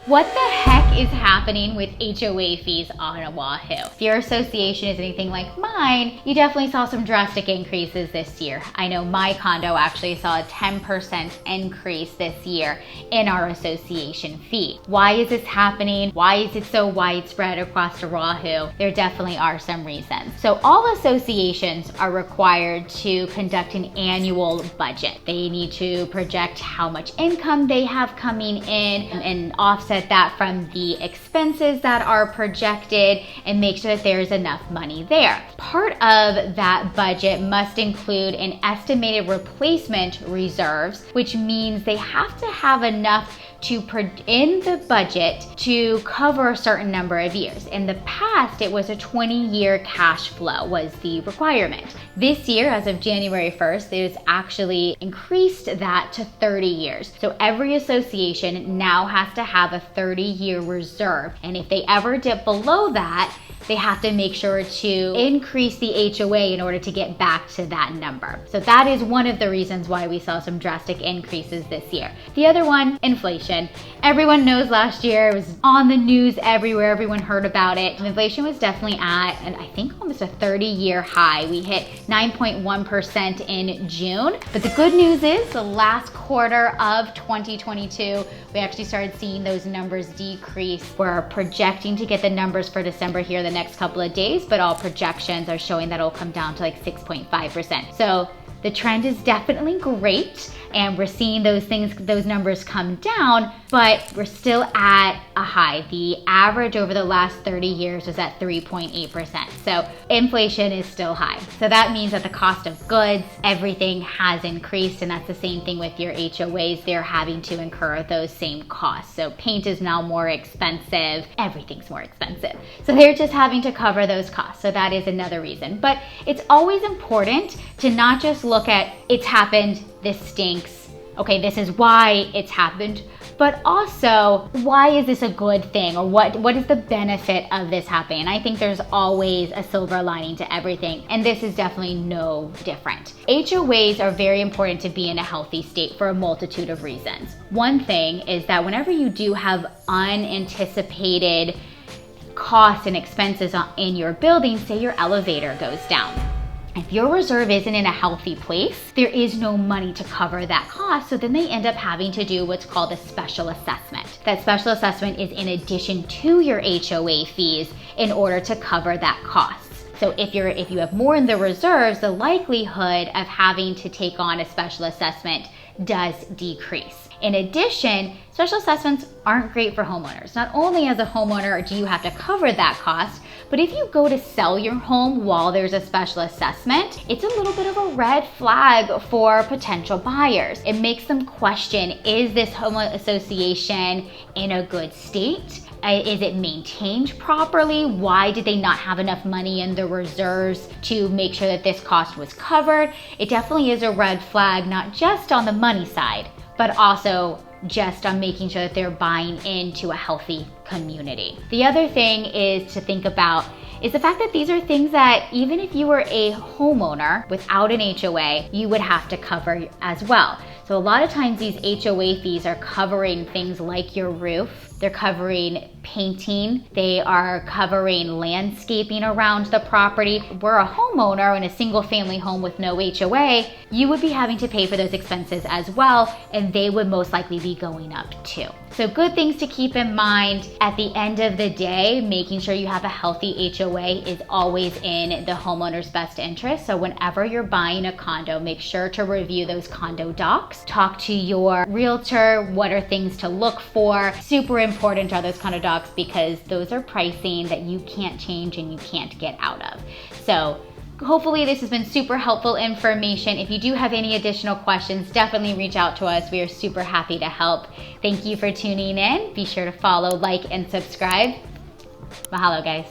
What the heck is happening with HOA fees on Oahu? If your association is anything like mine, you definitely saw some drastic increases this year. I know my condo actually saw a 10% increase this year in our association fee. Why is this happening? Why is it so widespread across Oahu? There definitely are some reasons. So all associations are required to conduct an annual budget. They need to project how much income they have coming in and offset that from the expenses that are projected and make sure that there's enough money there. Part of that budget must include an estimated replacement reserves, which means they have to have enough in the budget to cover a certain number of years. In the past, it was a 20-year cash flow was the requirement. This year, as of January 1st, it has actually increased that to 30 years. So every association now has to have a 30-year reserve. And if they ever dip below that, they have to make sure to increase the HOA in order to get back to that number. So that is one of the reasons why we saw some drastic increases this year. The other one, inflation. Everyone knows last year it was on the news everywhere, everyone heard about it. Inflation was definitely at, and I think almost a 30-year high. We hit 9.1% in June. But the good news is the last quarter of 2022, we actually started seeing those numbers decrease. We're projecting to get the numbers for December here the next couple of days, but all projections are showing that it'll come down to like 6.5%. So the trend is definitely great, and we're seeing those numbers come down, but we're still at a high. The average over the last 30 years was at 3.8%. So inflation is still high. So that means that the cost of goods, everything has increased, and that's the same thing with your HOAs. They're having to incur those same costs. So paint is now more expensive. Everything's more expensive. So they're just having to cover those costs. So that is another reason. But it's always important to not just look at it's happened, this stinks, okay, this is why it's happened, but also why is this a good thing, or what is the benefit of this happening? And I think there's always a silver lining to everything, and this is definitely no different. HOAs are very important to be in a healthy state for a multitude of reasons. One thing is that whenever you do have unanticipated costs and expenses in your building, say your elevator goes down. If your reserve isn't in a healthy place, there is no money to cover that cost, so then they end up having to do what's called a special assessment. That special assessment is in addition to your HOA fees in order to cover that cost. So if you have more in the reserves, the likelihood of having to take on a special assessment does decrease. In addition, special assessments aren't great for homeowners. Not only as a homeowner do you have to cover that cost, but if you go to sell your home while there's a special assessment, it's a little bit of a red flag for potential buyers. It makes them question, is this home association in a good state? Is it maintained properly? Why did they not have enough money in the reserves to make sure that this cost was covered? It definitely is a red flag, not just on the money side, but also just on making sure that they're buying into a healthy community. The other thing is to think about is the fact that these are things that even if you were a homeowner without an HOA, you would have to cover as well. So a lot of times these HOA fees are covering things like your roof, they're covering painting, they are covering landscaping around the property. We're a homeowner in a single family home with no HOA, you would be having to pay for those expenses as well, and they would most likely be going up too. So good things to keep in mind. At the end of the day, making sure you have a healthy HOA is always in the homeowner's best interest. So whenever you're buying a condo, make sure to review those condo docs. Talk to your realtor, what are things to look for. Super important are those condo docs because those are pricing that you can't change and you can't get out of. So hopefully this has been super helpful information. If you do have any additional questions, definitely reach out to us. We are super happy to help. Thank you for tuning in. Be sure to follow, like, and subscribe. Mahalo, guys.